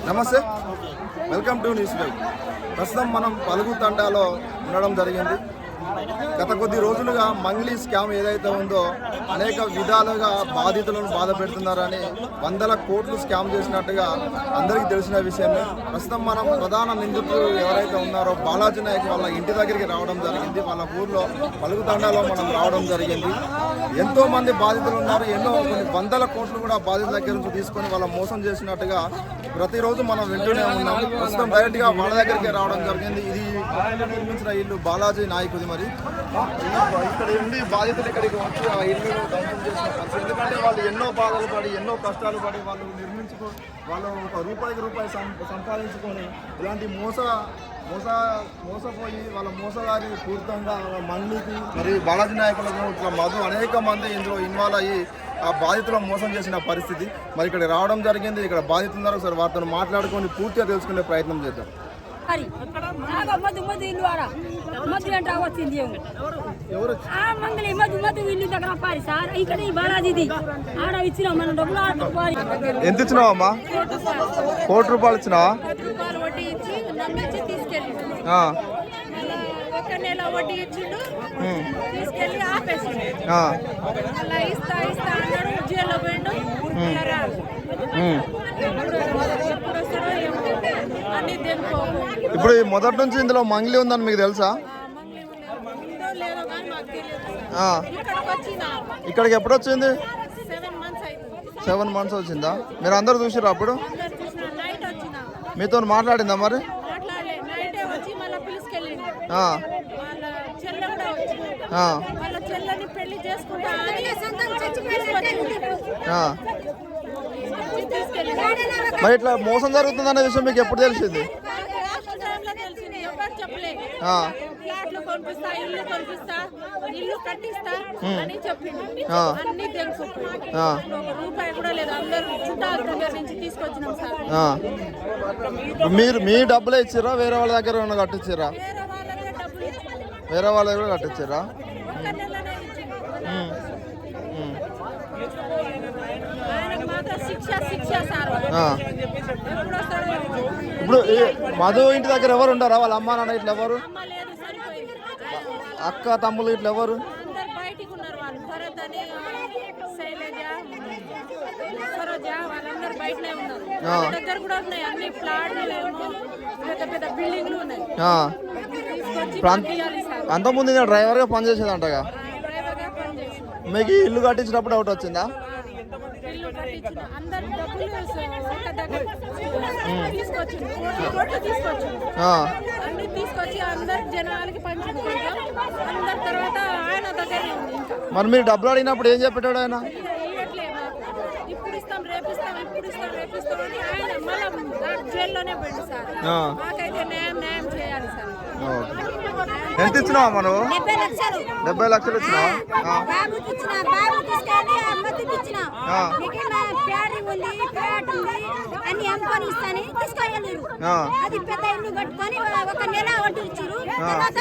నమస్తే, welcome to news live. ప్రస్తుతం మనం పలుగు తండాలో ఉండడం జరిగింది. గత కొద్ది రోజులుగా మంగ్లీ స్కామ్ ఏదైతే ఉందో అనేక విధాలుగా బాధితులను బాధ పెడుతున్నారని 100 కోట్లు స్కామ్ చేసినట్టుగా అందరికీ తెలిసిన విషయమే. ప్రస్తుతం మనం ప్రధాన నిందితులు ఎవరైతే ఉన్నారో బాలాజీ నాయక్ వాళ్ళ ఇంటి దగ్గరికి రావడం జరిగింది. వాళ్ళ ఊర్లో పలుగు తండాలో మనం రావడం జరిగింది. ఎంతో మంది బాధితులు ఉన్నారు. కొన్ని 100 కోట్లు కూడా బాధితుల దగ్గర నుంచి తీసుకొని వాళ్ళ మోసం చేసినట్టుగా ప్రతిరోజు మనం వింటూనే ఉన్నాం. ప్రస్తుతం డైరెక్ట్గా వాళ్ళ దగ్గరికి రావడం జరిగింది. ఇది నిర్మించిన ఇల్లు బాలాజీ నాయకుది. మరి ఇక్కడ ఉండి బాధితులు ఇక్కడికి వచ్చి ఆ ఇల్లు ధ్వంసం చేసిన పరిస్థితి. ఎందుకంటే వాళ్ళు ఎన్నో బాధలు పడి ఎన్నో కష్టాలు పడి వాళ్ళు వాళ్ళు ఒక రూపాయి సంపాదించుకొని ఇలాంటి మోసపోయి వాళ్ళ మోసగారి పూర్తంగా మంగ్లీకి మరి బాలాజీ నాయకులకు ఇట్లా మధు అనేక మంది ఇందులో ఇన్వాల్వ్ అయ్యి ఆ బాధితులను మోసం చేసిన పరిస్థితి. మరి ఇక్కడ రావడం జరిగింది. ఇక్కడ బాధితులు ఉన్నారు. ఒకసారి వారితో మాట్లాడుకొని పూర్తిగా తెలుసుకునే ప్రయత్నం చేద్దాం. ఎంత ఇచ్చినావమ్మా? ₹1 కోటి ఇచ్చినావా? ఒక నెల వడ్డీ ఇచ్చిండు, తీసుకెళ్ళి ఆపేసిండు. అలా ఇస్తా అన్నాడు, జైల్లో పోయిండు. ఇప్పుడు మొదటి నుంచి ఇందులో మంగ్లీ ఉందని మీకు తెలుసా? ఇక్కడికి ఎప్పుడు వచ్చింది? 7 months వచ్చిందా? మీరు అందరు చూసారు? అప్పుడు మీతో మాట్లాడిందా? మరి మరి ఇట్లా మోసం జరుగుతుందనే విషయం మీకు ఎప్పుడు తెలిసింది? ఇల్లు కట్టిస్తా అని చెప్పిండు. అన్ని తెలుసు. రూపాయి కూడా లేదు. అందరూ చుట్టాల దగ్గర నుంచి తీసుకొచ్చినాం సార్. మీరు మీ డబ్బులే ఇచ్చిరా? వేరే వాళ్ళ దగ్గర కట్టించారా? వేరే వాళ్ళ దగ్గర కట్టించారా? ఇప్పుడు మధు ఇంటి దగ్గర ఎవరు ఉంటారా? వాళ్ళ అమ్మ నాన్న ఇట్లా ఎవరు? అక్క తమ్ముళ్ళు ఇట్లా ఎవరు? అంతకుముందు డ్రైవర్గా పనిచేసేదంటగా. మీకు ఇల్లు కట్టించినప్పుడు డౌట్ వచ్చిందా? మరి మీరు డబ్బులు అడిగినప్పుడు ఏం చెప్పాడు ఆయన? ఇప్పుడు ఇస్తాం, రేపిస్తాం, ఇప్పుడు ఇస్తాం, రేపిస్తాం అని ఆయన మళ్ళీ జైల్లోనే పోయింది సార్. మాకైతే న్యాయం చేయాలి సార్. ఎంత ఇచ్చినావా? మనం 70 లక్షలు ఇచ్చినావా? అది పెద్ద ఇల్లు కట్టుకొని ఒక నెల వడ్డీ ఇచ్చారు. తర్వాత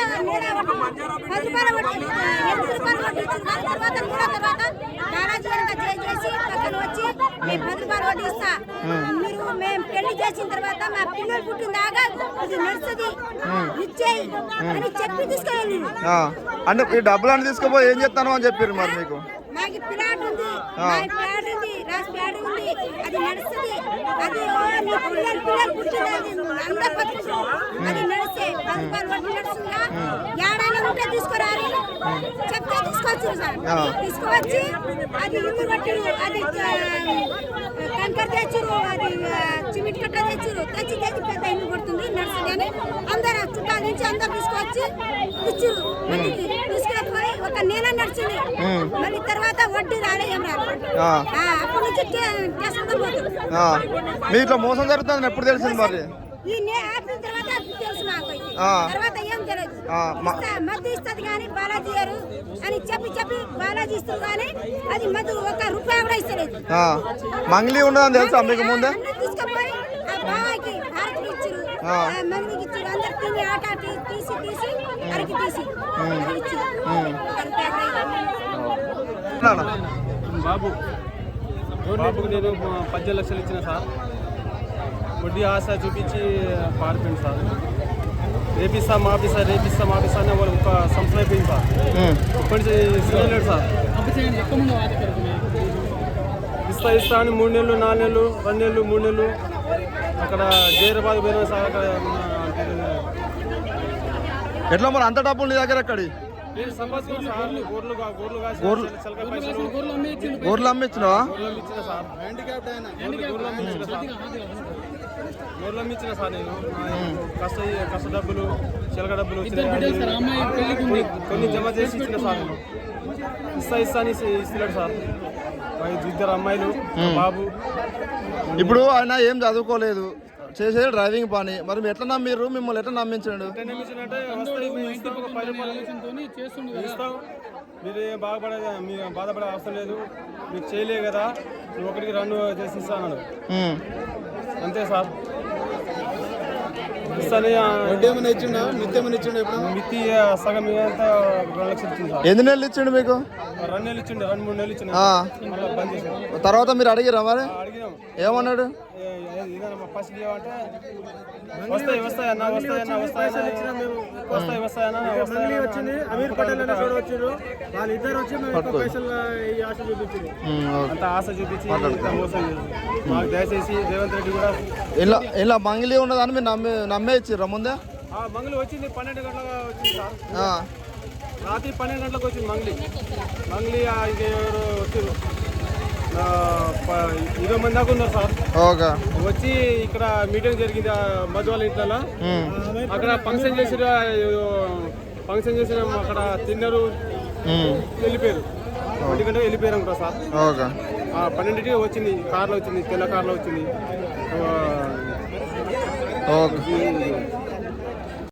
చేసి పక్కన వచ్చి ₹10 వడ్డీ ఇస్తా, మీరు మేము పెళ్లి చేసిన తర్వాత మా పిల్లలు పుట్టిన దాకా ఇది నడుస్తుంది, ఇచ్చేయి అని చెప్పి తీసుకెళ్ళి. అంటే ఈ డబ్బులు అని తీసుకోపోయి ఏం చేస్తాను అని చెప్పారు. మరి మీకు మాకు ప్లాట్ ఉంది, ప్లాట్ ఉంది, రాసి ప్లాట్ ఉంది, అది నడుస్తుంది. అది పిల్లలు పుట్టినది అందరు బతుకు అది నడిస్తే ₹10 వడ్డీ నడుస్తుందా? ఏడాది ఉంటే తీసుకురారు చెప్తే తీసుకొచ్చు సార్. తీసుకువచ్చి అది ఇల్లు కట్టిరు, అది కంకర తెచ్చురు, అది సిమెంట్ కట్ట తెచ్చురు, తెచ్చి పెద్ద ఇల్లు కొడుతుంది నడుస్తుంది అని అందరు చుట్టాల నుంచి అందరు తీసుకొచ్చి ఇచ్చారు. వడ్డీకి తీసుకెళ్ళిపోయి ఒక నెల నడిచింది. మళ్ళీ తర్వాత వడ్డీ రాలే, ఏం రాలేదు. అప్పటి నుంచి మీ ఇట్లా మోసం జరుగుతుంది ఎప్పుడు తెలిసింది? మరి తర్వాత తెలుసు నాకు. తర్వాత ఏం తెలియదు. మద్దు ఇస్తుంది కానీ బాలాజీ గారు అని చెప్పి బాలాజీ ఇస్తుంది కానీ అది మద్దు ₹1 కూడా ఇస్తలేదు. మంగ్లీ ఉండదని తెలుసా మీకు ముందే? తీసుకుపోయి ఆ బాబాయ్కి భారత్కి ఇచ్చారు, మందికి ఇచ్చారు. అందరు తిని ఆట తీసి అరికి తీసి బాబుకు నేను 18 లక్షలు ఇచ్చిన సార్. వడ్డీ ఆశ చూపించి పారిపోయింది సార్. రేపిస్తా మాపిస్తా అని వాళ్ళు ఒక సంవత్సరం అయిపోయింది సార్. ఇప్పటి నుంచి ఇస్తలేడు సార్. ఇస్తా అని 3 నెలలు 4 నెలలు 2 నెలలు 3 నెలలు అక్కడ జైరాబాద్ పోయినా సార్. అక్కడ ఎట్లా మరి అంత డబ్బులు నీ దగ్గర ఎక్కడి? నేను సంపాదించిన సార్. గొర్రెలు గొర్రెలు అమ్మిచ్చినావా? గొర్రెలు అమ్మిచ్చిన సార్. నేను కష్ట డబ్బులు చిలక డబ్బులు కొన్ని జమ చేసి ఇచ్చిన సార్. నేను ఇస్తా అని ఇస్తున్నాడు సార్. 2 అమ్మాయిలు బాబు. ఇప్పుడు ఆయన ఏం చదువుకోలేదు, చేసేది డ్రైవింగ్ పని. మరి మీరు ఎట్లా నమ్మిర్రు? మిమ్మల్ని ఎట్లా నమ్మించాడు? ఇస్తాం, మీరు బాధపడే అవసరం లేదు, మీకు చేయలే కదా, నువ్వు ఒకటికి 2 చేసి ఇస్తాను అంతే సార్. ఇస్తానే మిత్తి సగం అంతా 2 లక్షలు ఇచ్చింది సార్. ఎన్ని నెలలు ఇచ్చిండు మీకు? 2 నెలలు ఇచ్చిండు, 2-3 నెలలు ఇచ్చిండు. మళ్ళీ బంద్ చేశారు. తర్వాత మీరు అడిగిరా మరి? అడిగినాం. ఏమన్నాడు? ఫస్ట్ అంటే వస్తాయన్నా అమీర్ పటేల్ అనే చోటు వచ్చారు. వాళ్ళిద్దరు వచ్చి పైసలు ఆశ చూపించారు. అంత ఆశ చూపించి మోసం చేశారు. మాకు దయచేసి రేవంత్ రెడ్డి కూడా ఇలా మంగిలి ఉన్నదని మీరు నమ్మే ఇచ్చిర్రా ముందే? మంగళి వచ్చింది 12 గంటలకు వచ్చింది సార్. రాత్రి 12 గంటలకు వచ్చింది మంగళి. ఇంకెవరు వచ్చారు 20 మంది దాకా ఉన్నారు సార్. వచ్చి ఇక్కడ మీటింగ్ జరిగింది మధు వాళ్ళ ఇంట్లో. అక్కడ ఫంక్షన్ చేసిన అక్కడ తిన్నారు, వెళ్ళిపోయారు. 1 గంటకు వెళ్ళిపోయారు అనుకో సార్. 12కి వచ్చింది, కార్లో వచ్చింది, తెల్ల కార్లో వచ్చింది.